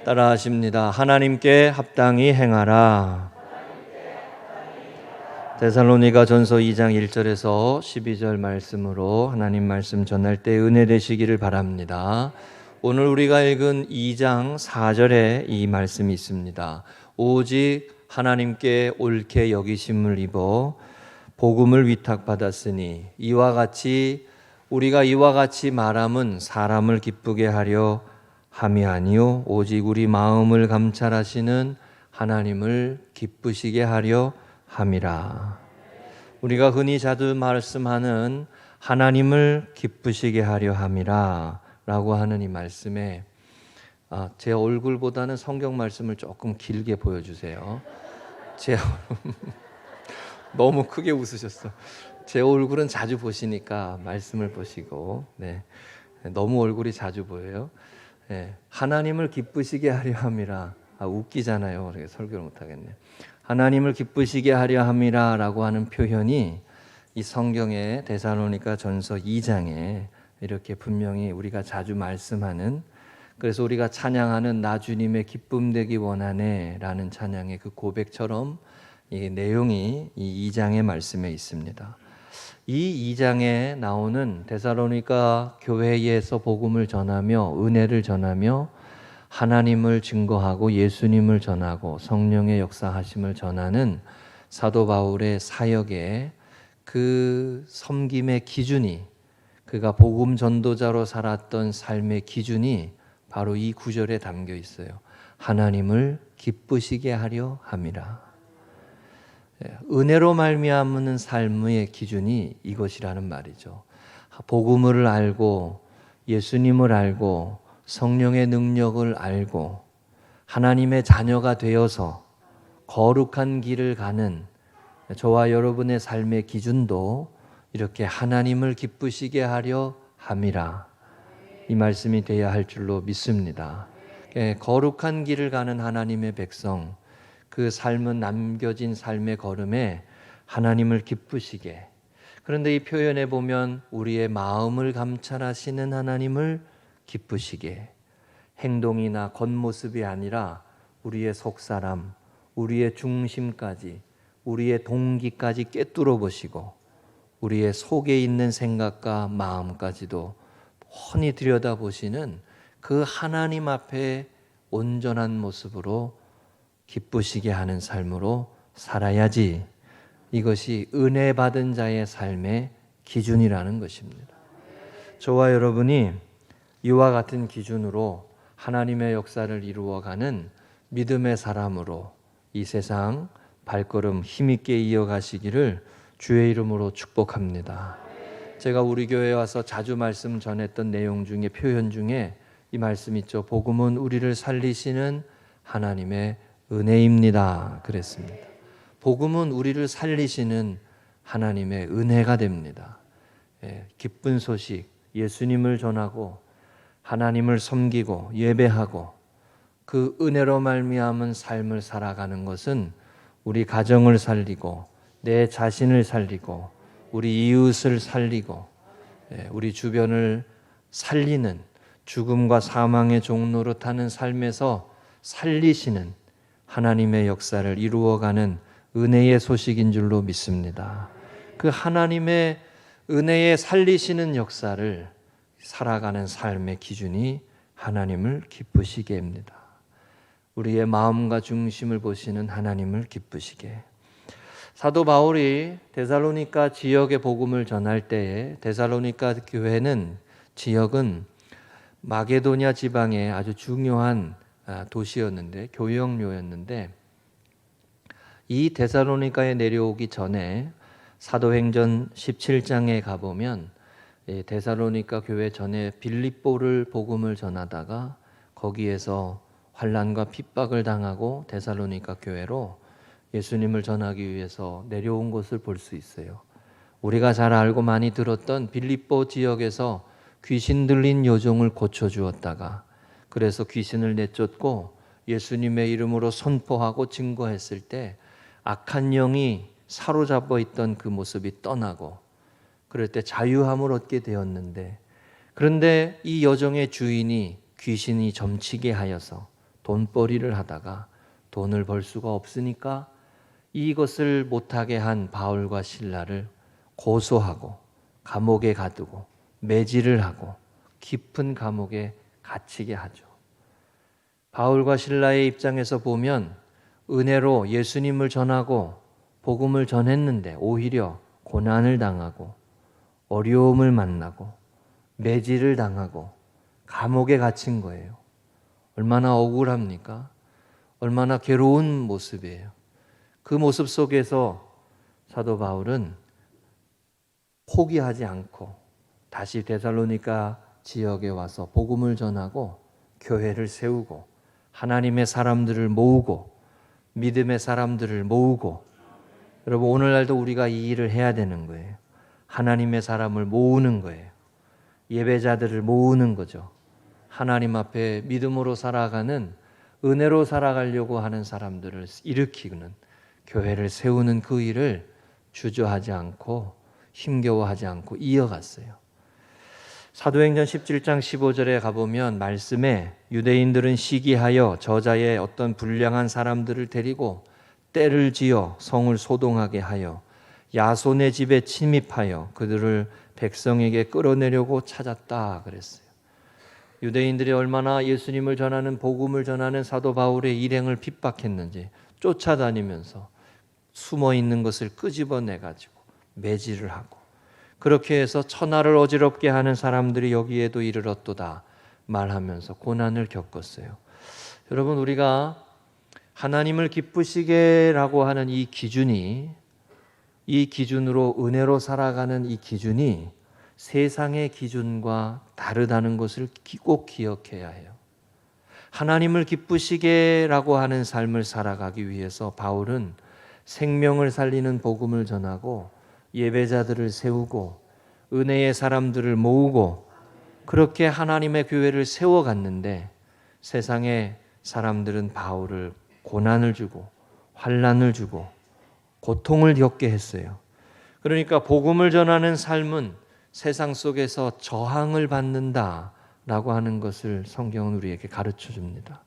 따라하십니다. 하나님께 합당히 행하라. 데살로니가 전서 2장 1절에서 12절 말씀으로 하나님 말씀 전할 때 은혜 되시기를 바랍니다. 오늘 우리가 읽은 2장 4절에 이 말씀이 있습니다. 오직 하나님께 옳게 여기심을 입어 복음을 위탁받았으니 우리가 이와 같이 말함은 사람을 기쁘게 하려 함이 아니요 오직 우리 마음을 감찰하시는 하나님을 기쁘시게 하려 함이라. 우리가 흔히 자주 말씀하는 하나님을 기쁘시게 하려 함이라 라고 하는 이 말씀에 제 얼굴보다는 성경 말씀을 조금 길게 보여주세요. 너무 크게 웃으셨어. 제 얼굴은 자주 보시니까 말씀을 보시고 너무 얼굴이 자주 보여요. 하나님을 기쁘시게 하려 함이라. 웃기잖아요. 그래서 설교를 못하겠네. 하나님을 기쁘시게 하려 함이라 라고 하는 표현이 이 성경의 데살로니가 전서 2장에 이렇게 분명히 우리가 자주 말씀하는, 그래서 우리가 찬양하는 나 주님의 기쁨 되기 원하네 라는 찬양의 그 고백처럼 이 내용이 이 2장의 말씀에 있습니다. 이 2장에 나오는 데살로니가 교회에서 복음을 전하며 은혜를 전하며 하나님을 증거하고 예수님을 전하고 성령의 역사하심을 전하는 사도 바울의 사역의 그 섬김의 기준이, 그가 복음 전도자로 살았던 삶의 기준이 바로 이 구절에 담겨 있어요. 하나님을 기쁘시게 하려 함이라. 은혜로 말미암는 삶의 기준이 이것이라는 말이죠. 복음을 알고 예수님을 알고 성령의 능력을 알고 하나님의 자녀가 되어서 거룩한 길을 가는 저와 여러분의 삶의 기준도 이렇게 하나님을 기쁘시게 하려 함이라, 이 말씀이 되어야 할 줄로 믿습니다. 거룩한 길을 가는 하나님의 백성, 그 삶은 남겨진 삶의 걸음에 하나님을 기쁘시게. 그런데 이 표현에 보면 우리의 마음을 감찰하시는 하나님을 기쁘시게, 행동이나 겉모습이 아니라 우리의 속사람, 우리의 중심까지, 우리의 동기까지 꿰뚫어 보시고 우리의 속에 있는 생각과 마음까지도 훤히 들여다보시는 그 하나님 앞에 온전한 모습으로 기쁘시게 하는 삶으로 살아야지, 이것이 은혜 받은 자의 삶의 기준이라는 것입니다. 저와 여러분이 이와 같은 기준으로 하나님의 역사를 이루어가는 믿음의 사람으로 이 세상 발걸음 힘있게 이어가시기를 주의 이름으로 축복합니다. 제가 우리 교회에 와서 자주 말씀 전했던 내용 중에, 표현 중에 이 말씀 있죠. 복음은 우리를 살리시는 하나님의 은혜입니다 그랬습니다. 복음은 우리를 살리시는 하나님의 은혜가 됩니다. 기쁜 소식, 예수님을 전하고 하나님을 섬기고 예배하고 그 은혜로 말미암은 삶을 살아가는 것은 우리 가정을 살리고 내 자신을 살리고 우리 이웃을 살리고 우리 주변을 살리는, 죽음과 사망의 종로로 타는 삶에서 살리시는 하나님의 역사를 이루어가는 은혜의 소식인 줄로 믿습니다. 그 하나님의 은혜의 살리시는 역사를 살아가는 삶의 기준이 하나님을 기쁘시게 합니다. 우리의 마음과 중심을 보시는 하나님을 기쁘시게. 사도 바울이 데살로니가 지역의 복음을 전할 때에 데살로니가 교회는, 지역은 마게도냐 지방의 아주 중요한 도시였는데, 교역로였는데, 이 데살로니가에 내려오기 전에 사도행전 17장에 가보면 데살로니가 교회 전에 빌립보를 복음을 전하다가 거기에서 환난과 핍박을 당하고 데살로니가 교회로 예수님을 전하기 위해서 내려온 것을 볼 수 있어요. 우리가 잘 알고 많이 들었던 빌립보 지역에서 귀신 들린 여종을 고쳐주었다가, 그래서 귀신을 내쫓고 예수님의 이름으로 선포하고 증거했을 때 악한 영이 사로잡아 있던 그 모습이 떠나고, 그럴 때 자유함을 얻게 되었는데, 그런데 이 여종의 주인이 귀신이 점치게 하여서 돈벌이를 하다가 돈을 벌 수가 없으니까 이것을 못하게 한 바울과 실라를 고소하고 감옥에 가두고 매질을 하고 깊은 감옥에 갇히게 하죠. 바울과 실라의 입장에서 보면 은혜로 예수님을 전하고 복음을 전했는데 오히려 고난을 당하고 어려움을 만나고 매질을 당하고 감옥에 갇힌 거예요. 얼마나 억울합니까? 얼마나 괴로운 모습이에요. 그 모습 속에서 사도 바울은 포기하지 않고 다시 데살로니가 지역에 와서 복음을 전하고 교회를 세우고 하나님의 사람들을 모으고 믿음의 사람들을 모으고, 여러분 오늘날도 우리가 이 일을 해야 되는 거예요. 하나님의 사람을 모으는 거예요. 예배자들을 모으는 거죠. 하나님 앞에 믿음으로 살아가는, 은혜로 살아가려고 하는 사람들을 일으키는, 교회를 세우는 그 일을 주저하지 않고 힘겨워하지 않고 이어갔어요. 사도행전 17장 15절에 가보면 말씀에 유대인들은 시기하여 저자의 어떤 불량한 사람들을 데리고 떼를 지어 성을 소동하게 하여 야손의 집에 침입하여 그들을 백성에게 끌어내려고 찾았다 그랬어요. 유대인들이 얼마나 예수님을 전하는, 복음을 전하는 사도 바울의 일행을 핍박했는지 쫓아다니면서 숨어 있는 것을 끄집어내 가지고 매질을 하고, 그렇게 해서 천하를 어지럽게 하는 사람들이 여기에도 이르렀도다 말하면서 고난을 겪었어요. 여러분, 우리가 하나님을 기쁘시게라고 하는 이 기준이, 이 기준으로 은혜로 살아가는 이 기준이 세상의 기준과 다르다는 것을 꼭 기억해야 해요. 하나님을 기쁘시게라고 하는 삶을 살아가기 위해서 바울은 생명을 살리는 복음을 전하고 예배자들을 세우고 은혜의 사람들을 모으고 그렇게 하나님의 교회를 세워갔는데, 세상의 사람들은 바울을 고난을 주고 환난을 주고 고통을 겪게 했어요. 그러니까 복음을 전하는 삶은 세상 속에서 저항을 받는다라고 하는 것을 성경은 우리에게 가르쳐 줍니다.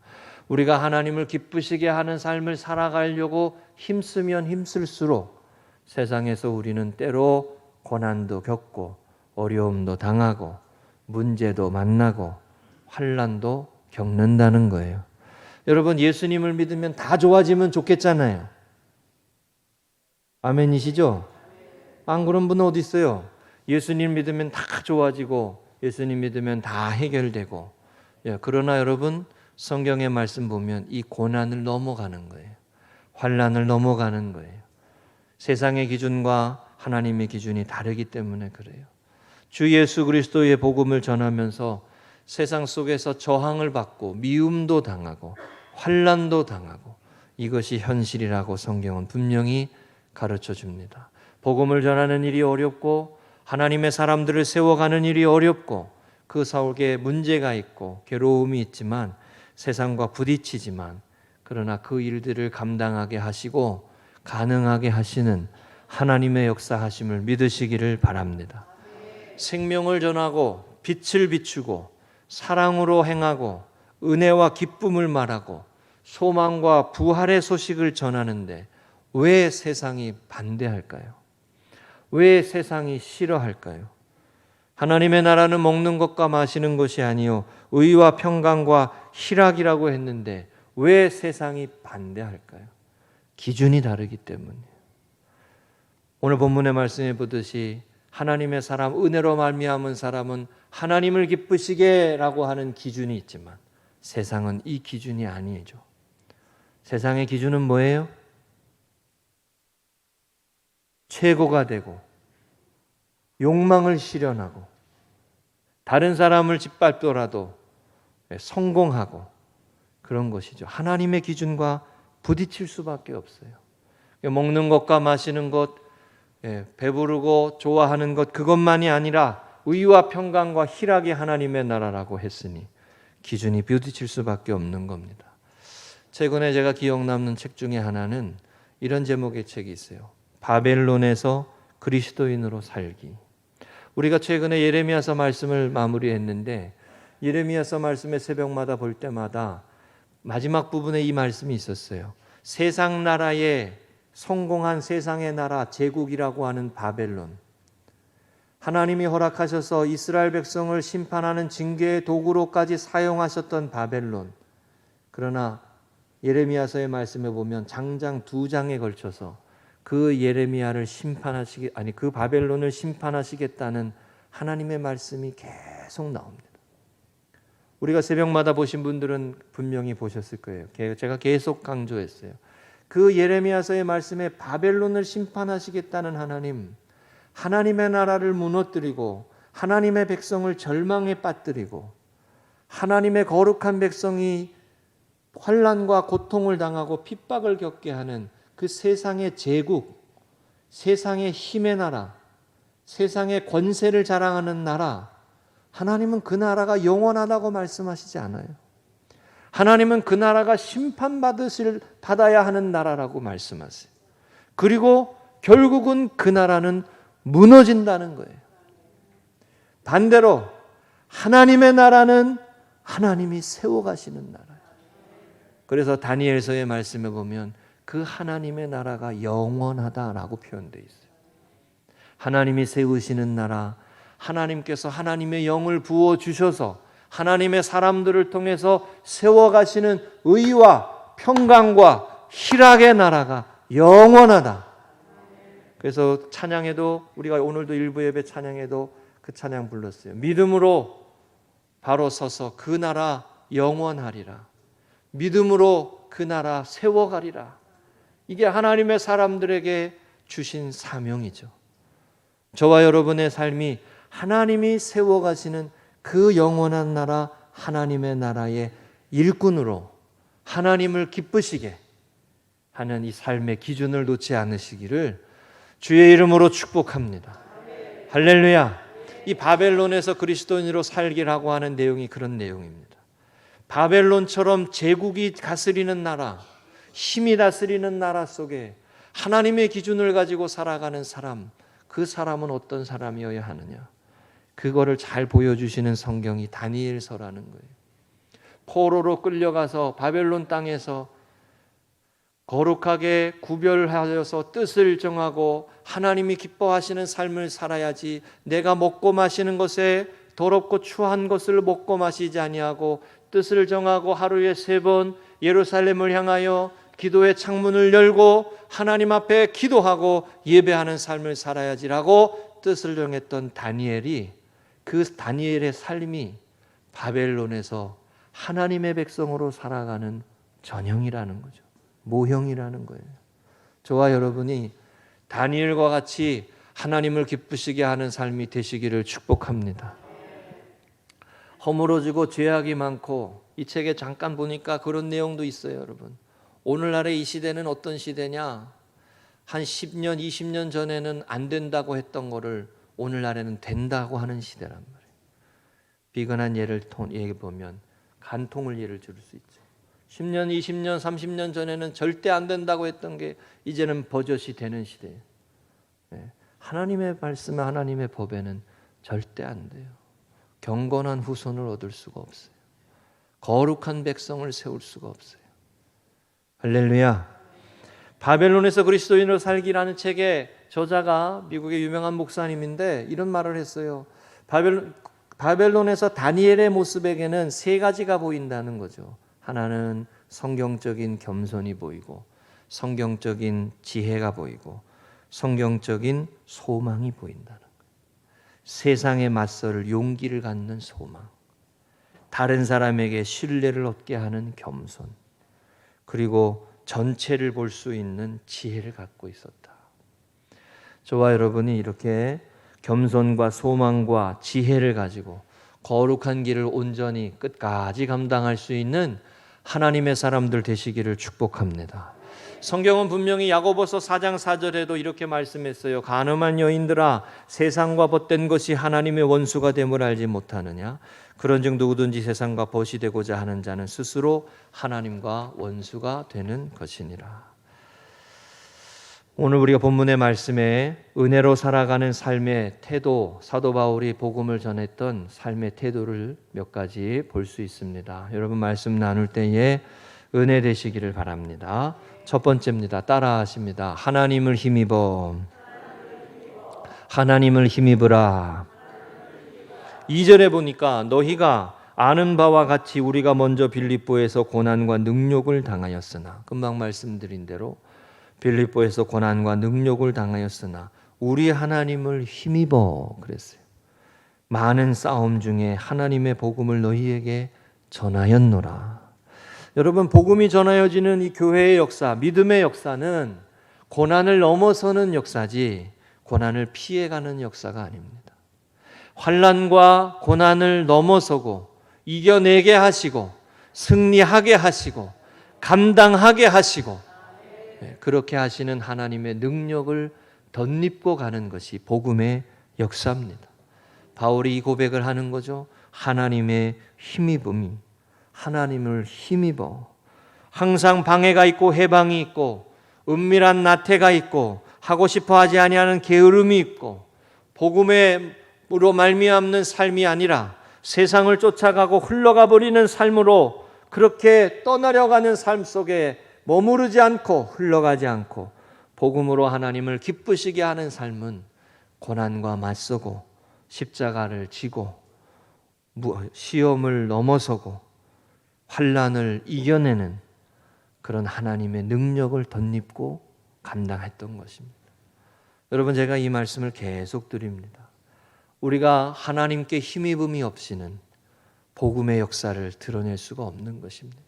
우리가 하나님을 기쁘시게 하는 삶을 살아가려고 힘쓰면 힘쓸수록 세상에서 우리는 때로 고난도 겪고 어려움도 당하고 문제도 만나고 환난도 겪는다는 거예요. 여러분, 예수님을 믿으면 다 좋아지면 좋겠잖아요. 아멘이시죠? 안 그런 분 어디 있어요? 예수님 믿으면 다 좋아지고 예수님 믿으면 다 해결되고. 그러나 여러분, 성경의 말씀 보면 이 고난을 넘어가는 거예요. 환난을 넘어가는 거예요. 세상의 기준과 하나님의 기준이 다르기 때문에 그래요. 주 예수 그리스도의 복음을 전하면서 세상 속에서 저항을 받고 미움도 당하고 환난도 당하고, 이것이 현실이라고 성경은 분명히 가르쳐 줍니다. 복음을 전하는 일이 어렵고 하나님의 사람들을 세워가는 일이 어렵고 그 속에 문제가 있고 괴로움이 있지만 세상과 부딪히지만, 그러나 그 일들을 감당하게 하시고 가능하게 하시는 하나님의 역사하심을 믿으시기를 바랍니다. 생명을 전하고 빛을 비추고 사랑으로 행하고 은혜와 기쁨을 말하고 소망과 부활의 소식을 전하는데 왜 세상이 반대할까요? 왜 세상이 싫어할까요? 하나님의 나라는 먹는 것과 마시는 것이 아니요 의와 평강과 희락이라고 했는데 왜 세상이 반대할까요? 기준이 다르기 때문이에요. 오늘 본문의 말씀에 보듯이 하나님의 사람, 은혜로 말미암은 사람은 하나님을 기쁘시게라고 하는 기준이 있지만 세상은 이 기준이 아니죠. 세상의 기준은 뭐예요? 최고가 되고 욕망을 실현하고 다른 사람을 짓밟더라도 성공하고 그런 것이죠. 하나님의 기준과 부딪힐 수밖에 없어요. 먹는 것과 마시는 것, 배부르고 좋아하는 것, 그것만이 아니라 의와 평강과 희락이 하나님의 나라라고 했으니 기준이 부딪힐 수밖에 없는 겁니다. 최근에 제가 기억 남는 책 중에 하나는 이런 제목의 책이 있어요. 바벨론에서 그리스도인으로 살기. 우리가 최근에 예레미야서 말씀을 마무리했는데 예레미야서 말씀의 새벽마다 볼 때마다 마지막 부분에 이 말씀이 있었어요. 세상 나라의 성공한 세상의 나라 제국이라고 하는 바벨론, 하나님이 허락하셔서 이스라엘 백성을 심판하는 징계의 도구로까지 사용하셨던 바벨론. 그러나 예레미야서의 말씀에 보면 장장 2장에 걸쳐서 그 예레미야를 그 바벨론을 심판하시겠다는 하나님의 말씀이 계속 나옵니다. 우리가 새벽마다 보신 분들은 분명히 보셨을 거예요. 제가 계속 강조했어요. 그 예레미야서의 말씀에 바벨론을 심판하시겠다는 하나님, 하나님의 나라를 무너뜨리고 하나님의 백성을 절망에 빠뜨리고 하나님의 거룩한 백성이 환난과 고통을 당하고 핍박을 겪게 하는 그 세상의 제국, 세상의 힘의 나라, 세상의 권세를 자랑하는 나라, 하나님은 그 나라가 영원하다고 말씀하시지 않아요. 하나님은 그 나라가 심판받아야 하는 나라라고 말씀하세요. 그리고 결국은 그 나라는 무너진다는 거예요. 반대로 하나님의 나라는 하나님이 세워가시는 나라예요. 그래서 다니엘서의 말씀에 보면 그 하나님의 나라가 영원하다라고 표현되어 있어요. 하나님이 세우시는 나라, 하나님께서 하나님의 영을 부어주셔서 하나님의 사람들을 통해서 세워가시는 의와 평강과 희락의 나라가 영원하다. 그래서 찬양에도 우리가 오늘도 일부 예배 찬양에도 그 찬양 불렀어요. 믿음으로 바로 서서 그 나라 영원하리라. 믿음으로 그 나라 세워가리라. 이게 하나님의 사람들에게 주신 사명이죠. 저와 여러분의 삶이 하나님이 세워가시는 그 영원한 나라, 하나님의 나라의 일꾼으로 하나님을 기쁘시게 하는 이 삶의 기준을 놓지 않으시기를 주의 이름으로 축복합니다. 할렐루야. 이 바벨론에서 그리스도인으로 살기라고 하는 내용이 그런 내용입니다. 바벨론처럼 제국이 다스리는 나라, 힘이 다스리는 나라 속에 하나님의 기준을 가지고 살아가는 사람, 그 사람은 어떤 사람이어야 하느냐? 그거를 잘 보여주시는 성경이 다니엘서라는 거예요. 포로로 끌려가서 바벨론 땅에서 거룩하게 구별하여서 뜻을 정하고 하나님이 기뻐하시는 삶을 살아야지, 내가 먹고 마시는 것에 더럽고 추한 것을 먹고 마시지 아니하고 뜻을 정하고 하루에 3번 예루살렘을 향하여 기도의 창문을 열고 하나님 앞에 기도하고 예배하는 삶을 살아야지라고 뜻을 정했던 다니엘이, 그 다니엘의 삶이 바벨론에서 하나님의 백성으로 살아가는 전형이라는 거죠. 모형이라는 거예요. 저와 여러분이 다니엘과 같이 하나님을 기쁘시게 하는 삶이 되시기를 축복합니다. 허물어지고 죄악이 많고, 이 책에 잠깐 보니까 그런 내용도 있어요. 여러분, 오늘날의 이 시대는 어떤 시대냐? 한 10년, 20년 전에는 안 된다고 했던 거를 오늘날에는 된다고 하는 시대란 말이에요. 비근한 예를 보면 간통을 예를 들 수 있죠. 10년, 20년, 30년 전에는 절대 안 된다고 했던 게 이제는 버젓이 되는 시대예요. 하나님의 말씀, 하나님의 법에는 절대 안 돼요. 경건한 후손을 얻을 수가 없어요. 거룩한 백성을 세울 수가 없어요. 할렐루야. 바벨론에서 그리스도인으로 살기라는 책의 저자가 미국의 유명한 목사님인데 이런 말을 했어요. 바벨론에서 다니엘의 모습에게는 3가지가 보인다는 거죠. 하나는 성경적인 겸손이 보이고, 성경적인 지혜가 보이고, 성경적인 소망이 보인다는 거예요. 세상에 맞설 용기를 갖는 소망, 다른 사람에게 신뢰를 얻게 하는 겸손, 그리고 전체를 볼 수 있는 지혜를 갖고 있었다. 저와 여러분이 이렇게 겸손과 소망과 지혜를 가지고 거룩한 길을 온전히 끝까지 감당할 수 있는 하나님의 사람들 되시기를 축복합니다. 성경은 분명히 야고보서 4장 4절에도 이렇게 말씀했어요. 간음한 여인들아, 세상과 벗된 것이 하나님의 원수가 됨을 알지 못하느냐? 그런즉 누구든지 세상과 벗이 되고자 하는 자는 스스로 하나님과 원수가 되는 것이니라. 오늘 우리가 본문의 말씀에 은혜로 살아가는 삶의 태도, 사도 바울이 복음을 전했던 삶의 태도를 몇 가지 볼 수 있습니다. 여러분, 말씀 나눌 때에 은혜 되시기를 바랍니다. 첫 번째입니다. 따라 하십니다. 하나님을 힘입어. 하나님을 힘입으라. 2절에 보니까 너희가 아는 바와 같이 우리가 먼저 빌립보에서 고난과 능욕을 당하였으나, 금방 말씀드린 대로 빌립보에서 고난과 능욕을 당하였으나 우리 하나님을 힘입어 그랬어요. 많은 싸움 중에 하나님의 복음을 너희에게 전하였노라. 여러분, 복음이 전하여지는 이 교회의 역사, 믿음의 역사는 고난을 넘어서는 역사지 고난을 피해가는 역사가 아닙니다. 환난과 고난을 넘어서고 이겨내게 하시고 승리하게 하시고 감당하게 하시고, 그렇게 하시는 하나님의 능력을 덧입고 가는 것이 복음의 역사입니다. 바울이 이 고백을 하는 거죠. 하나님의 힘입음이, 하나님을 힘입어. 항상 방해가 있고 해방이 있고 은밀한 나태가 있고 하고 싶어 하지 아니하는 게으름이 있고 복음으로 말미암는 삶이 아니라 세상을 쫓아가고 흘러가 버리는 삶으로 그렇게 떠나려가는 삶 속에 머무르지 않고 흘러가지 않고 복음으로 하나님을 기쁘시게 하는 삶은 고난과 맞서고 십자가를 지고 시험을 넘어서고 환난을 이겨내는 그런 하나님의 능력을 덧입고 감당했던 것입니다. 여러분, 제가 이 말씀을 계속 드립니다. 우리가 하나님께 힘입음이 없이는 복음의 역사를 드러낼 수가 없는 것입니다.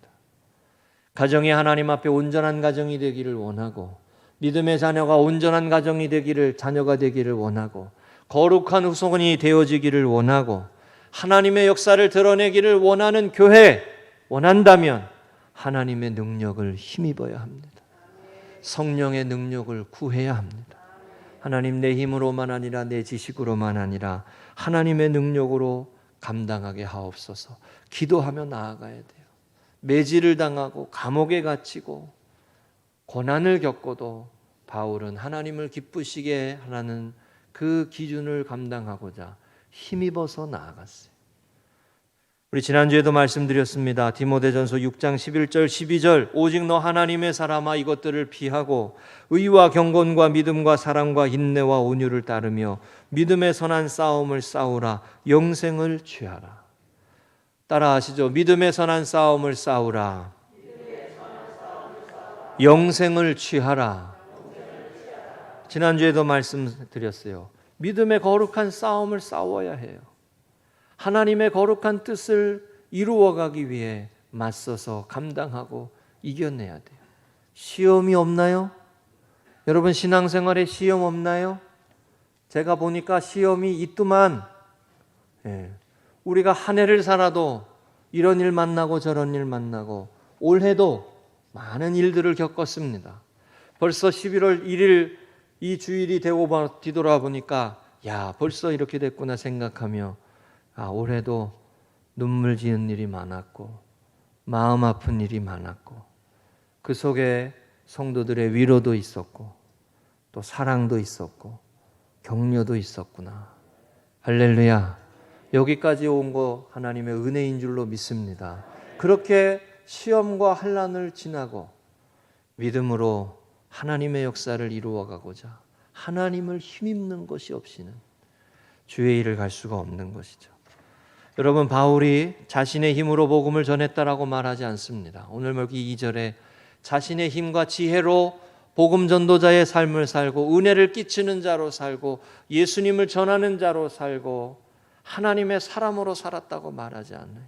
가정이 하나님 앞에 온전한 가정이 되기를 원하고 믿음의 자녀가 온전한 가정이 되기를, 자녀가 되기를 원하고 거룩한 후손이 되어지기를 원하고 하나님의 역사를 드러내기를 원하는 교회 원한다면 하나님의 능력을 힘입어야 합니다. 성령의 능력을 구해야 합니다. 하나님, 내 힘으로만 아니라 내 지식으로만 아니라 하나님의 능력으로 감당하게 하옵소서. 기도하며 나아가야 돼요. 매질을 당하고 감옥에 갇히고 고난을 겪어도 바울은 하나님을 기쁘시게 하라는 그 기준을 감당하고자 힘입어서 나아갔어요. 우리 지난주에도 말씀드렸습니다. 디모데전서 6장 11절 12절 오직 너 하나님의 사람아 이것들을 피하고 의와 경건과 믿음과 사랑과 인내와 온유를 따르며 믿음의 선한 싸움을 싸우라. 영생을 취하라. 따라하시죠. 믿음의 선한 싸움을 싸우라. 영생을 취하라. 지난주에도 말씀드렸어요. 믿음의 거룩한 싸움을 싸워야 해요. 하나님의 거룩한 뜻을 이루어가기 위해 맞서서 감당하고 이겨내야 돼요. 시험이 없나요? 여러분, 신앙생활에 시험 없나요? 제가 보니까 시험이 있더만, 우리가 한 해를 살아도 이런 일 만나고 저런 일 만나고 올해도 많은 일들을 겪었습니다. 벌써 11월 1일 이 주일이 되고 뒤돌아보니까 벌써 이렇게 됐구나 생각하며 올해도 눈물 지은 일이 많았고 마음 아픈 일이 많았고 그 속에 성도들의 위로도 있었고 또 사랑도 있었고 격려도 있었구나. 할렐루야. 여기까지 온 거 하나님의 은혜인 줄로 믿습니다. 그렇게 시험과 환난을 지나고 믿음으로 하나님의 역사를 이루어가고자 하나님을 힘입는 것이 없이는 주의 일을 갈 수가 없는 것이죠. 여러분, 바울이 자신의 힘으로 복음을 전했다라고 말하지 않습니다. 오늘 여기 2절에 자신의 힘과 지혜로 복음 전도자의 삶을 살고 은혜를 끼치는 자로 살고 예수님을 전하는 자로 살고 하나님의 사람으로 살았다고 말하지 않아요.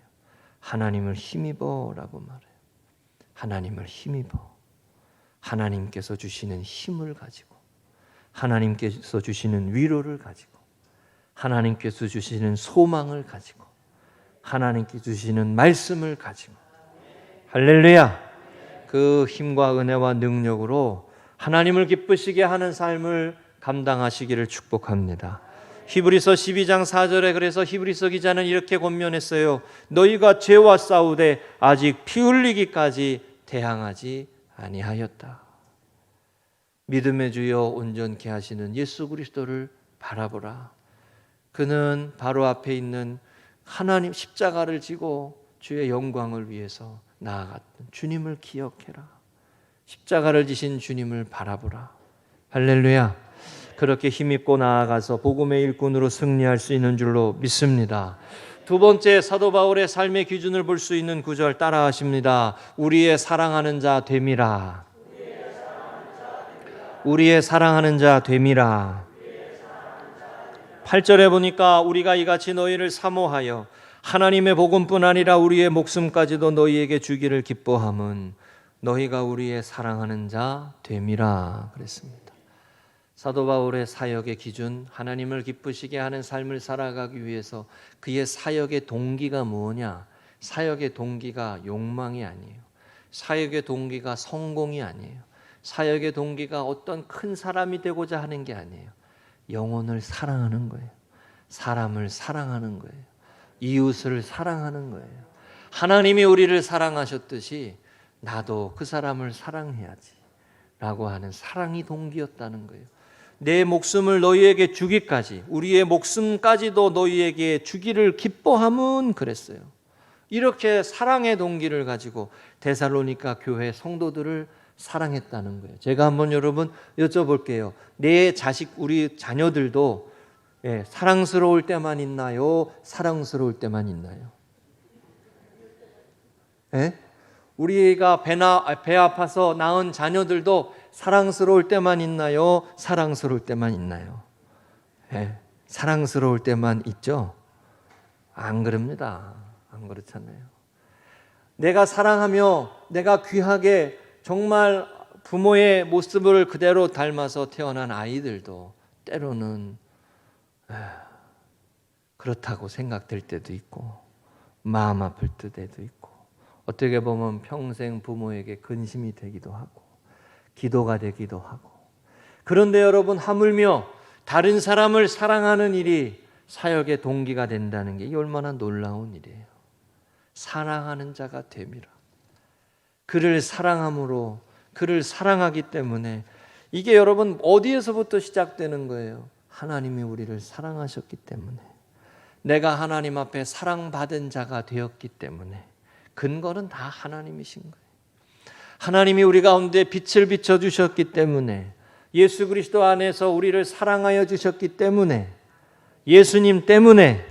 하나님을 힘입어라고 말해요. 하나님을 힘입어. 하나님께서 주시는 힘을 가지고 하나님께서 주시는 위로를 가지고 하나님께서 주시는 소망을 가지고 하나님께서 주시는 말씀을 가지고 할렐루야. 그 힘과 은혜와 능력으로 하나님을 기쁘시게 하는 삶을 감당하시기를 축복합니다. 히브리서 12장 4절에 그래서 히브리서 기자는 이렇게 권면했어요. 너희가 죄와 싸우되 아직 피 흘리기까지 대항하지 아니하였다. 믿음의 주여 온전케 하시는 예수 그리스도를 바라보라. 그는 바로 앞에 있는 하나님 십자가를 지고 주의 영광을 위해서 나아갔던 주님을 기억해라. 십자가를 지신 주님을 바라보라. 할렐루야. 그렇게 힘입고 나아가서 복음의 일꾼으로 승리할 수 있는 줄로 믿습니다. 두 번째, 사도 바울의 삶의 기준을 볼 수 있는 구절 따라하십니다. 우리의 사랑하는 자 됨이라. 우리의 사랑하는 자 됨이라. 8절에 보니까 우리가 이같이 너희를 사모하여 하나님의 복음뿐 아니라 우리의 목숨까지도 너희에게 주기를 기뻐함은 너희가 우리의 사랑하는 자 됨이라 그랬습니다. 사도 바울의 사역의 기준, 하나님을 기쁘시게 하는 삶을 살아가기 위해서 그의 사역의 동기가 뭐냐? 사역의 동기가 욕망이 아니에요. 사역의 동기가 성공이 아니에요. 사역의 동기가 어떤 큰 사람이 되고자 하는 게 아니에요. 영혼을 사랑하는 거예요. 사람을 사랑하는 거예요. 이웃을 사랑하는 거예요. 하나님이 우리를 사랑하셨듯이 나도 그 사람을 사랑해야지 라고 하는 사랑이 동기였다는 거예요. 내 목숨을 너희에게 주기까지, 우리의 목숨까지도 너희에게 주기를 기뻐함은 그랬어요. 이렇게 사랑의 동기를 가지고 데살로니가 교회 성도들을 사랑했다는 거예요. 제가 한번 여러분 여쭤볼게요. 내 자식, 우리 자녀들도 사랑스러울 때만 있나요? 사랑스러울 때만 있나요? 우리가 배 아파서 낳은 자녀들도 사랑스러울 때만 있나요? 사랑스러울 때만 있나요? 사랑스러울 때만 있죠? 안 그럽니다. 안 그렇잖아요. 내가 사랑하며 내가 귀하게 정말 부모의 모습을 그대로 닮아서 태어난 아이들도 때로는 그렇다고 생각될 때도 있고 마음 아플 때도 있고 어떻게 보면 평생 부모에게 근심이 되기도 하고 기도가 되기도 하고. 그런데 여러분, 하물며 다른 사람을 사랑하는 일이 사역의 동기가 된다는 게 얼마나 놀라운 일이에요. 사랑하는 자가 됨이라. 그를 사랑함으로, 그를 사랑하기 때문에 이게 여러분 어디에서부터 시작되는 거예요? 하나님이 우리를 사랑하셨기 때문에, 내가 하나님 앞에 사랑받은 자가 되었기 때문에, 근거는 다 하나님이신 거예요. 하나님이 우리 가운데 빛을 비춰주셨기 때문에, 예수 그리스도 안에서 우리를 사랑하여 주셨기 때문에, 예수님 때문에,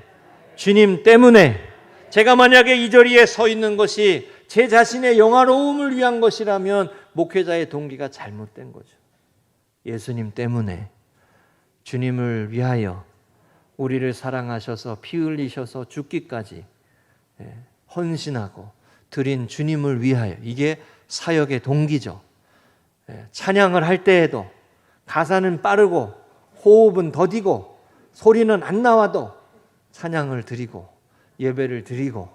주님 때문에, 제가 만약에 이 자리에 서 있는 것이 제 자신의 영화로움을 위한 것이라면 목회자의 동기가 잘못된 거죠. 예수님 때문에, 주님을 위하여 우리를 사랑하셔서 피 흘리셔서 죽기까지 헌신하고 드린 주님을 위하여, 이게 사역의 동기죠. 찬양을 할 때에도 가사는 빠르고 호흡은 더디고 소리는 안 나와도 찬양을 드리고 예배를 드리고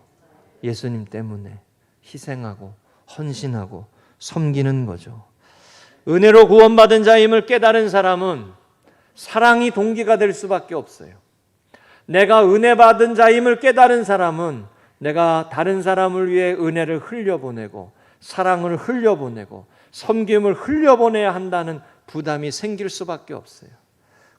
예수님 때문에 희생하고 헌신하고 섬기는 거죠. 은혜로 구원받은 자임을 깨달은 사람은 사랑이 동기가 될 수밖에 없어요. 내가 은혜 받은 자임을 깨달은 사람은 내가 다른 사람을 위해 은혜를 흘려보내고 사랑을 흘려보내고 섬김을 흘려보내야 한다는 부담이 생길 수밖에 없어요.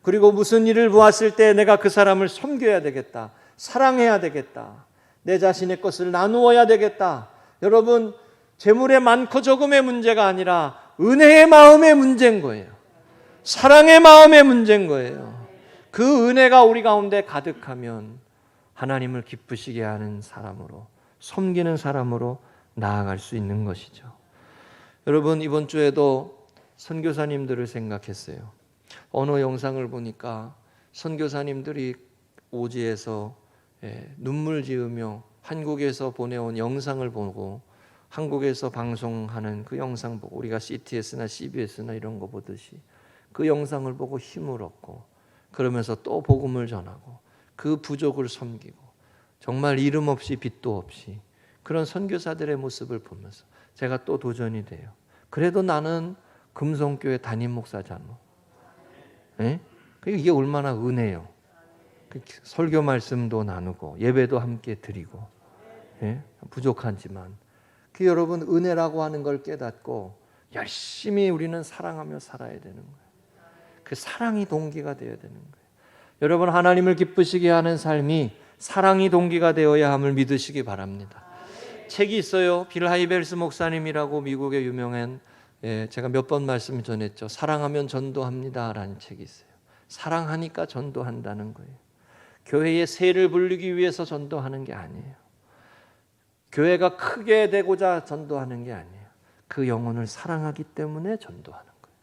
그리고 무슨 일을 보았을 때 내가 그 사람을 섬겨야 되겠다, 사랑해야 되겠다, 내 자신의 것을 나누어야 되겠다. 여러분, 재물의 많고 적음의 문제가 아니라 은혜의 마음의 문제인 거예요. 사랑의 마음의 문제인 거예요. 그 은혜가 우리 가운데 가득하면 하나님을 기쁘시게 하는 사람으로, 섬기는 사람으로 나아갈 수 있는 것이죠. 여러분, 이번 주에도 선교사님들을 생각했어요. 어느 영상을 보니까 선교사님들이 오지에서 눈물 지으며 한국에서 보내온 영상을 보고, 한국에서 방송하는 그 영상 보고, 우리가 CTS나 CBS나 이런 거 보듯이 그 영상을 보고 힘을 얻고, 그러면서 또 복음을 전하고 그 부족을 섬기고, 정말 이름 없이 빛도 없이 그런 선교사들의 모습을 보면서 제가 또 도전이 돼요. 그래도 나는 금성교회 담임 목사잖아. 이게 얼마나 은혜요. 설교 말씀도 나누고 예배도 함께 드리고, 부족하지만 그 여러분, 은혜라고 하는 걸 깨닫고 열심히 우리는 사랑하며 살아야 되는 거예요. 그 사랑이 동기가 되어야 되는 거예요. 여러분, 하나님을 기쁘시게 하는 삶이 사랑이 동기가 되어야 함을 믿으시기 바랍니다. 책이 있어요. 빌 하이벨스 목사님이라고 미국의 유명한, 제가 몇 번 말씀 전했죠. 사랑하면 전도합니다 라는 책이 있어요. 사랑하니까 전도한다는 거예요. 교회의 세를 불리기 위해서 전도하는 게 아니에요. 교회가 크게 되고자 전도하는 게 아니에요. 그 영혼을 사랑하기 때문에 전도하는 거예요.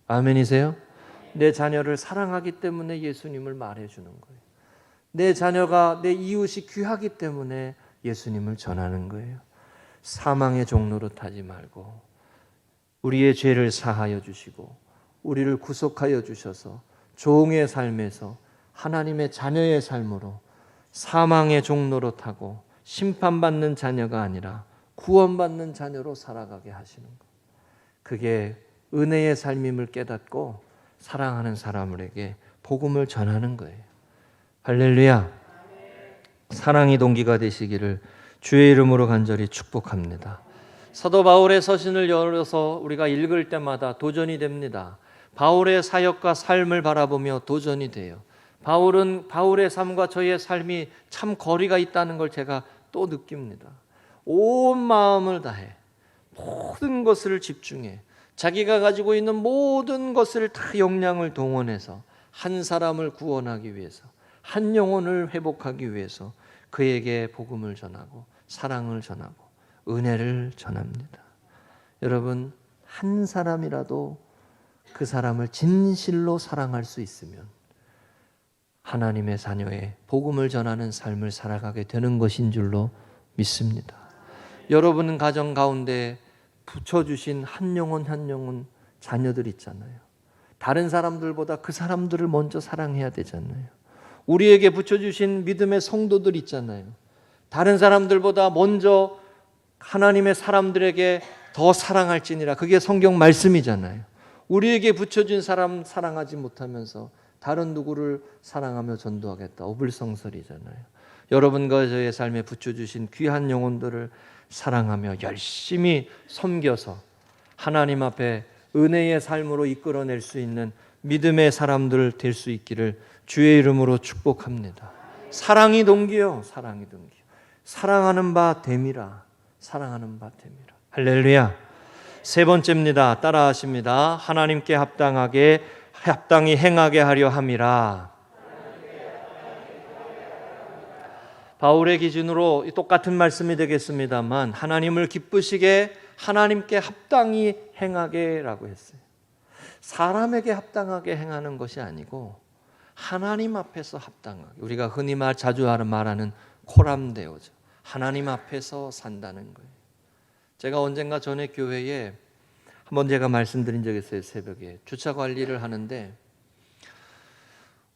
아멘이세요? 내 자녀를 사랑하기 때문에 예수님을 말해주는 거예요. 내 자녀가, 내 이웃이 귀하기 때문에 예수님을 전하는 거예요. 사망의 종로로 타지 말고 우리의 죄를 사하여 주시고 우리를 구속하여 주셔서 종의 삶에서 하나님의 자녀의 삶으로 사망의 종로로 타고 심판받는 자녀가 아니라 구원받는 자녀로 살아가게 하시는 것. 그게 은혜의 삶임을 깨닫고 사랑하는 사람들에게 복음을 전하는 거예요. 할렐루야. 사랑이 동기가 되시기를 주의 이름으로 간절히 축복합니다. 사도 바울의 서신을 열어서 우리가 읽을 때마다 도전이 됩니다. 바울의 사역과 삶을 바라보며 도전이 돼요. 바울의 삶과 저의 삶이 참 거리가 있다는 걸 제가 또 느낍니다. 온 마음을 다해 모든 것을 집중해 자기가 가지고 있는 모든 것을 다 역량을 동원해서 한 사람을 구원하기 위해서, 한 영혼을 회복하기 위해서 그에게 복음을 전하고 사랑을 전하고 은혜를 전합니다. 여러분, 한 사람이라도 그 사람을 진실로 사랑할 수 있으면 하나님의 자녀의 복음을 전하는 삶을 살아가게 되는 것인 줄로 믿습니다. 여러분 가정 가운데 붙여주신 한 영혼 한 영혼 자녀들 있잖아요. 다른 사람들보다 그 사람들을 먼저 사랑해야 되잖아요. 우리에게 붙여주신 믿음의 성도들 있잖아요. 다른 사람들보다 먼저 하나님의 사람들에게 더 사랑할지니라. 그게 성경 말씀이잖아요. 우리에게 붙여준 사람 사랑하지 못하면서 다른 누구를 사랑하며 전도하겠다. 어불성설이잖아요. 여러분과 저의 삶에 붙여주신 귀한 영혼들을 사랑하며 열심히 섬겨서 하나님 앞에 은혜의 삶으로 이끌어낼 수 있는 믿음의 사람들 될 수 있기를 주의 이름으로 축복합니다. 사랑이 동기요. 사랑이 동기. 사랑하는 바 됨이라. 사랑하는 바 됨이라. 할렐루야. 세 번째입니다. 따라하십니다. 하나님께 합당히 행하게 하려 함이라. 바울의 기준으로 똑같은 말씀이 되겠습니다만 하나님을 기쁘시게 하나님께 합당히 행하게라고 했어요. 사람에게 합당하게 행하는 것이 아니고 하나님 앞에서 합당하게. 우리가 흔히 자주 말하는 코람데오죠. 하나님 앞에서 산다는 거예요. 제가 언젠가 전에 교회에 한번 제가 말씀드린 적이 있어요. 새벽에 주차 관리를 하는데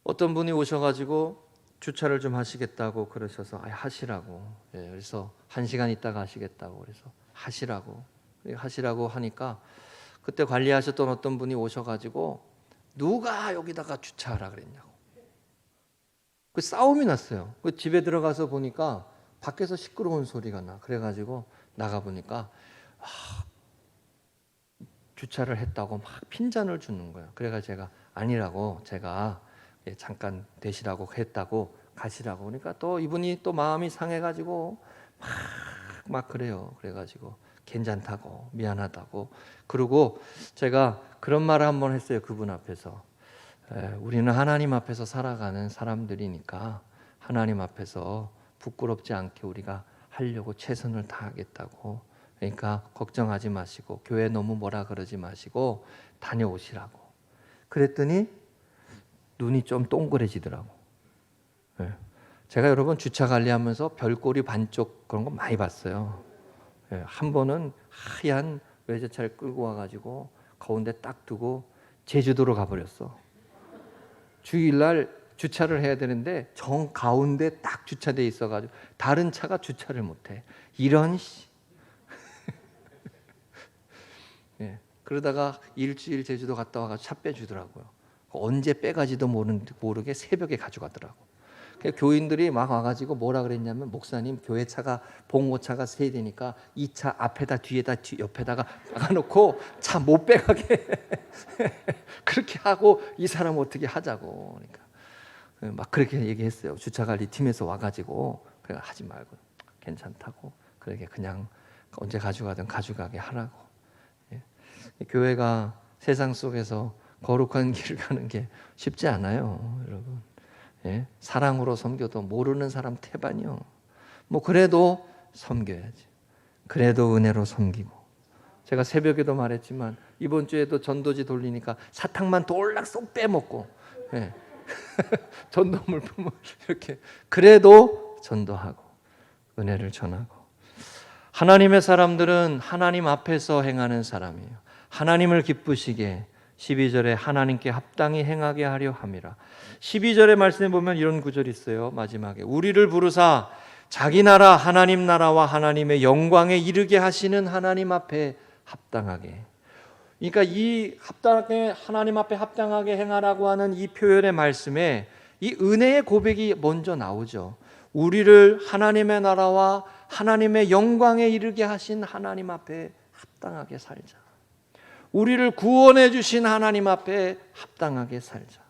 어떤 분이 오셔가지고 주차를 좀 하시겠다고 그러셔서 하시라고. 그래서 1시간 있다가 하시겠다고 그래서 하시라고 하니까 그때 관리하셨던 어떤 분이 오셔가지고 누가 여기다가 주차하라 그랬냐고. 그 싸움이 났어요. 그 집에 들어가서 보니까 밖에서 시끄러운 소리가 나. 그래가지고 나가 보니까 주차를 했다고 막 핀잔을 주는 거예요. 그래가 제가 아니라고 제가 잠깐 되시라고 했다고 가시라고. 그러니까 또 이분이 또 마음이 상해가지고 막 그래요. 그래가지고 괜찮다고 미안하다고. 그리고 제가 그런 말을 한번 했어요. 그분 앞에서. 우리는 하나님 앞에서 살아가는 사람들이니까 하나님 앞에서 부끄럽지 않게 우리가 하려고 최선을 다하겠다고. 그러니까 걱정하지 마시고 교회 너무 뭐라 그러지 마시고 다녀오시라고. 그랬더니 눈이 좀 동그래지더라고. 제가 여러분 주차 관리하면서 별꼬리 반쪽 그런 거 많이 봤어요. 한 번은 하얀 외제차를 끌고 와가지고 가운데 딱 두고 제주도로 가버렸어. 주일날 주차를 해야 되는데 정 가운데 딱 주차돼 있어가지고 다른 차가 주차를 못해. 이런 그러다가 일주일 제주도 갔다 와가지고 차 빼주더라고요. 언제 빼가지도 모르게 새벽에 가져가더라고. 교인들이 막 와가지고 뭐라 그랬냐면 목사님 교회 차가 봉고차가 세야 되니까 이 차 앞에다 뒤에다 옆에다가 박아놓고 차 못 빼가게 그렇게 하고 이 사람 어떻게 하자고. 그러니까 막 그렇게 얘기했어요. 주차관리 팀에서 와가지고 그래 하지 말고 괜찮다고 그러게 그냥 언제 가져가든 가져가게 하라고. 예. 교회가 세상 속에서 거룩한 길을 가는 게 쉽지 않아요, 여러분. 예. 사랑으로 섬겨도 모르는 사람 태반이요. 뭐 그래도 섬겨야지. 그래도 은혜로 섬기고. 제가 새벽에도 말했지만 이번 주에도 전도지 돌리니까 사탕만 돌락 쏙 빼먹고, 예. 전도 물품을 이렇게 그래도 전도하고 은혜를 전하고. 하나님의 사람들은 하나님 앞에서 행하는 사람이에요. 하나님을 기쁘시게 12절에 하나님께 합당히 행하게 하려 함이라. 12절의 말씀에 보면 이런 구절이 있어요. 마지막에 우리를 부르사 자기 나라 하나님 나라와 하나님의 영광에 이르게 하시는 하나님 앞에 합당하게. 그러니까 이 합당하게, 하나님 앞에 합당하게 행하라고 하는 이 표현의 말씀에 이 은혜의 고백이 먼저 나오죠. 우리를 하나님의 나라와 하나님의 영광에 이르게 하신 하나님 앞에 합당하게 살자. 우리를 구원해 주신 하나님 앞에 합당하게 살자.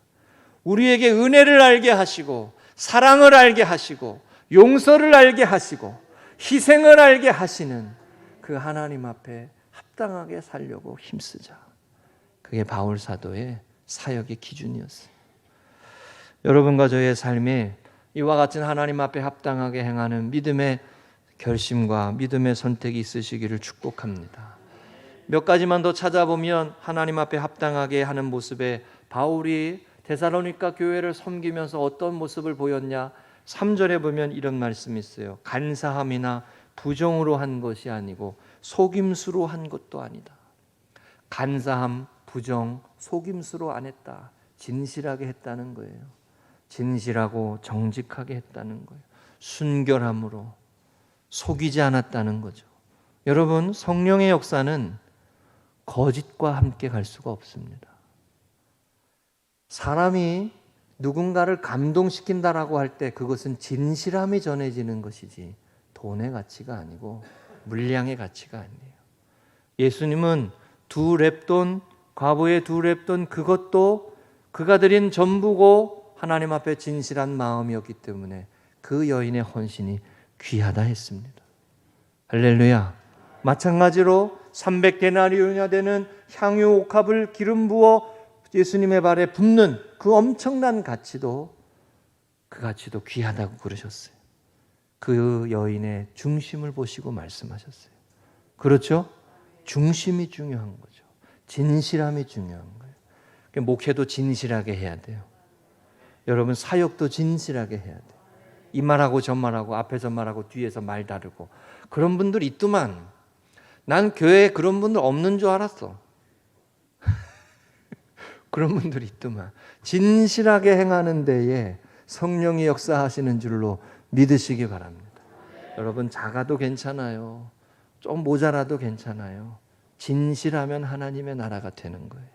우리에게 은혜를 알게 하시고 사랑을 알게 하시고 용서를 알게 하시고 희생을 알게 하시는 그 하나님 앞에 합당하게 살려고 힘쓰자. 그게 바울 사도의 사역의 기준이었어요. 여러분과 저의 삶에 이와 같은 하나님 앞에 합당하게 행하는 믿음의 결심과 믿음의 선택이 있으시기를 축복합니다. 몇 가지만 더 찾아보면 하나님 앞에 합당하게 하는 모습에 바울이 데살로니가 교회를 섬기면서 어떤 모습을 보였냐? 3절에 보면 이런 말씀이 있어요. 간사함이나 부정으로 한 것이 아니고 속임수로 한 것도 아니다. 간사함, 부정, 속임수로 안 했다. 진실하게 했다는 거예요. 진실하고 정직하게 했다는 거예요. 순결함으로 속이지 않았다는 거죠. 여러분, 성령의 역사는 거짓과 함께 갈 수가 없습니다. 사람이 누군가를 감동시킨다라고 할 때 그것은 진실함이 전해지는 것이지 돈의 가치가 아니고 물량의 가치가 아니에요. 예수님은 두 렙돈, 과부의 두 렙돈, 그것도 그가 드린 전부고 하나님 앞에 진실한 마음이었기 때문에 그 여인의 헌신이 귀하다 했습니다. 할렐루야. 마찬가지로 300데나리온이나 되는 향유 옥합을 기름 부어 예수님의 발에 붓는 그 엄청난 가치도, 그 가치도 귀하다고 그러셨어요. 그 여인의 중심을 보시고 말씀하셨어요. 그렇죠? 중심이 중요한 거죠. 진실함이 중요한 거예요. 목회도 진실하게 해야 돼요. 여러분, 사역도 진실하게 해야 돼요. 이 말하고 저 말하고 앞에서 말하고 뒤에서 말 다르고 그런 분들 있더만. 난 교회에 그런 분들 없는 줄 알았어. 그런 분들이 있더만. 진실하게 행하는 데에 성령이 역사하시는 줄로 믿으시기 바랍니다. 여러분, 작아도 괜찮아요. 좀 모자라도 괜찮아요. 진실하면 하나님의 나라가 되는 거예요.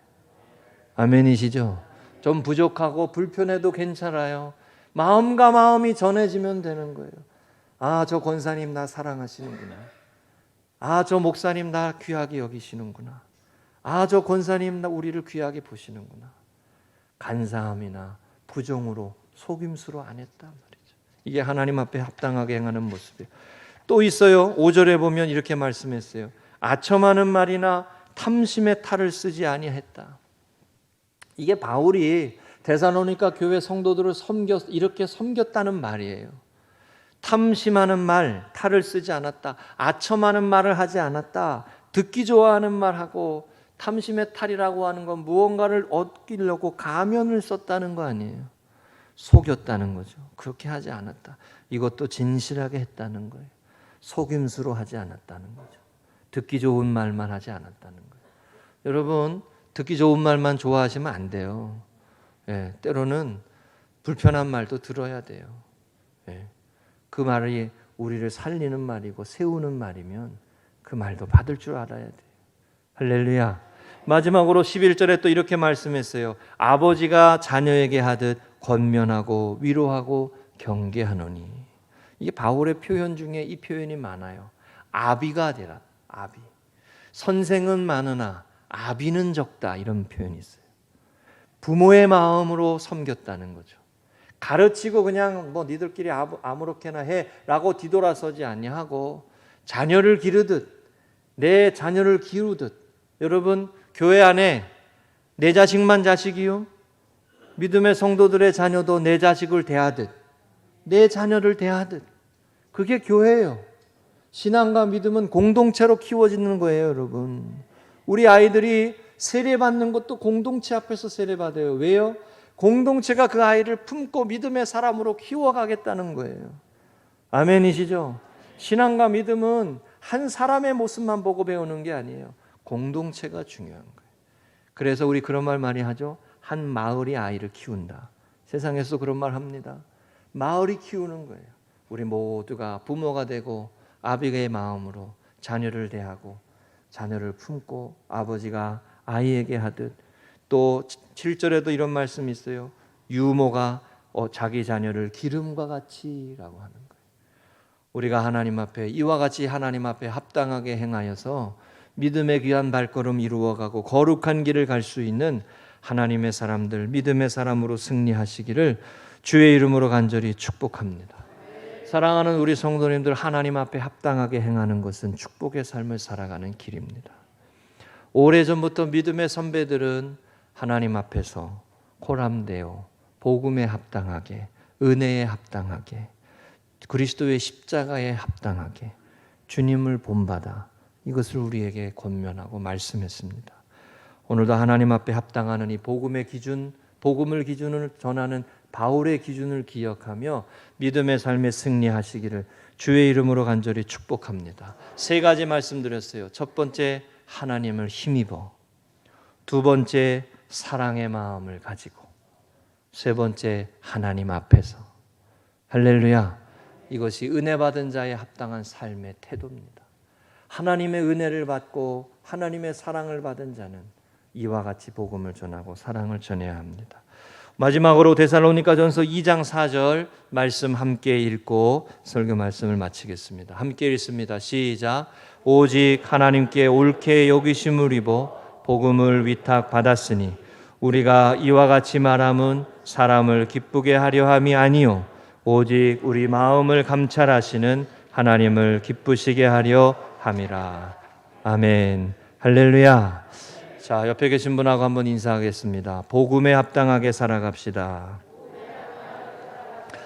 아멘이시죠? 좀 부족하고 불편해도 괜찮아요. 마음과 마음이 전해지면 되는 거예요. 아, 저 권사님 나 사랑하시는구나. 아, 저 목사님 나 귀하게 여기시는구나. 아, 저 권사님 나 우리를 귀하게 보시는구나. 간사함이나 부정으로 속임수로 안 했단 말이죠. 이게 하나님 앞에 합당하게 행하는 모습이에요. 또 있어요. 5절에 보면 이렇게 말씀했어요. 아첨하는 말이나 탐심의 탈을 쓰지 아니했다. 이게 바울이 데살로니가 교회 성도들을 이렇게 섬겼다는 말이에요. 탐심하는 말, 탈을 쓰지 않았다. 아첨하는 말을 하지 않았다. 듣기 좋아하는 말하고 탐심의 탈이라고 하는 건 무언가를 얻기려고 가면을 썼다는 거 아니에요. 속였다는 거죠. 그렇게 하지 않았다. 이것도 진실하게 했다는 거예요. 속임수로 하지 않았다는 거죠. 듣기 좋은 말만 하지 않았다는 거예요. 여러분, 듣기 좋은 말만 좋아하시면 안 돼요. 예, 때로는 불편한 말도 들어야 돼요. 예, 그 말이 우리를 살리는 말이고 세우는 말이면 그 말도 받을 줄 알아야 돼요. 할렐루야. 마지막으로 11절에 또 이렇게 말씀했어요. 아버지가 자녀에게 하듯 권면하고 위로하고 경계하노니. 이게 바울의 표현 중에 이 표현이 많아요. 아비가 되라. 아비. 선생은 많으나 아비는 적다. 이런 표현이 있어요. 부모의 마음으로 섬겼다는 거죠. 가르치고 그냥 뭐 니들끼리 아무렇게나 해라고 뒤돌아서지 아니하고 자녀를 기르듯 내 자녀를 기르듯 여러분 교회 안에 내 자식만 자식이요? 믿음의 성도들의 자녀도 내 자식을 대하듯 내 자녀를 대하듯 그게 교회예요. 신앙과 믿음은 공동체로 키워지는 거예요, 여러분. 우리 아이들이 세례받는 것도 공동체 앞에서 세례받아요. 왜요? 공동체가 그 아이를 품고 믿음의 사람으로 키워가겠다는 거예요. 아멘이시죠? 신앙과 믿음은 한 사람의 모습만 보고 배우는 게 아니에요. 공동체가 중요한 거예요. 그래서 우리 그런 말 많이 하죠. 한 마을이 아이를 키운다. 세상에서 그런 말 합니다. 마을이 키우는 거예요. 우리 모두가 부모가 되고 아비의 마음으로 자녀를 대하고 자녀를 품고 아버지가 아이에게 하듯 또 7절에도 이런 말씀이 있어요. 유모가 자기 자녀를 기름과 같이라고 하는 거예요. 우리가 하나님 앞에 이와 같이 하나님 앞에 합당하게 행하여서 믿음의 귀한 발걸음 이루어가고 거룩한 길을 갈 수 있는 하나님의 사람들, 믿음의 사람으로 승리하시기를 주의 이름으로 간절히 축복합니다. 사랑하는 우리 성도님들, 하나님 앞에 합당하게 행하는 것은 축복의 삶을 살아가는 길입니다. 오래전부터 믿음의 선배들은 하나님 앞에서 코람되어 복음에 합당하게, 은혜에 합당하게, 그리스도의 십자가에 합당하게 주님을 본받아 이것을 우리에게 권면하고 말씀했습니다. 오늘도 하나님 앞에 합당하는 이 복음의 기준, 복음을 기준으로 전하는 바울의 기준을 기억하며 믿음의 삶에 승리하시기를 주의 이름으로 간절히 축복합니다. 세 가지 말씀드렸어요. 첫 번째, 하나님을 힘입어. 두 번째, 사랑의 마음을 가지고. 세 번째, 하나님 앞에서. 할렐루야. 이것이 은혜 받은 자의 합당한 삶의 태도입니다. 하나님의 은혜를 받고 하나님의 사랑을 받은 자는 이와 같이 복음을 전하고 사랑을 전해야 합니다. 마지막으로 데살로니가전서 2장 4절 말씀 함께 읽고 설교 말씀을 마치겠습니다. 함께 읽습니다. 시작. 오직 하나님께 옳게 여기심을 입어 복음을 위탁받았으니 우리가 이와 같이 말함은 사람을 기쁘게 하려 함이 아니요 오직 우리 마음을 감찰하시는 하나님을 기쁘시게 하려 함이라. 아멘. 할렐루야. 자, 옆에 계신 분하고 한번 인사하겠습니다. 복음에 합당하게 살아갑시다.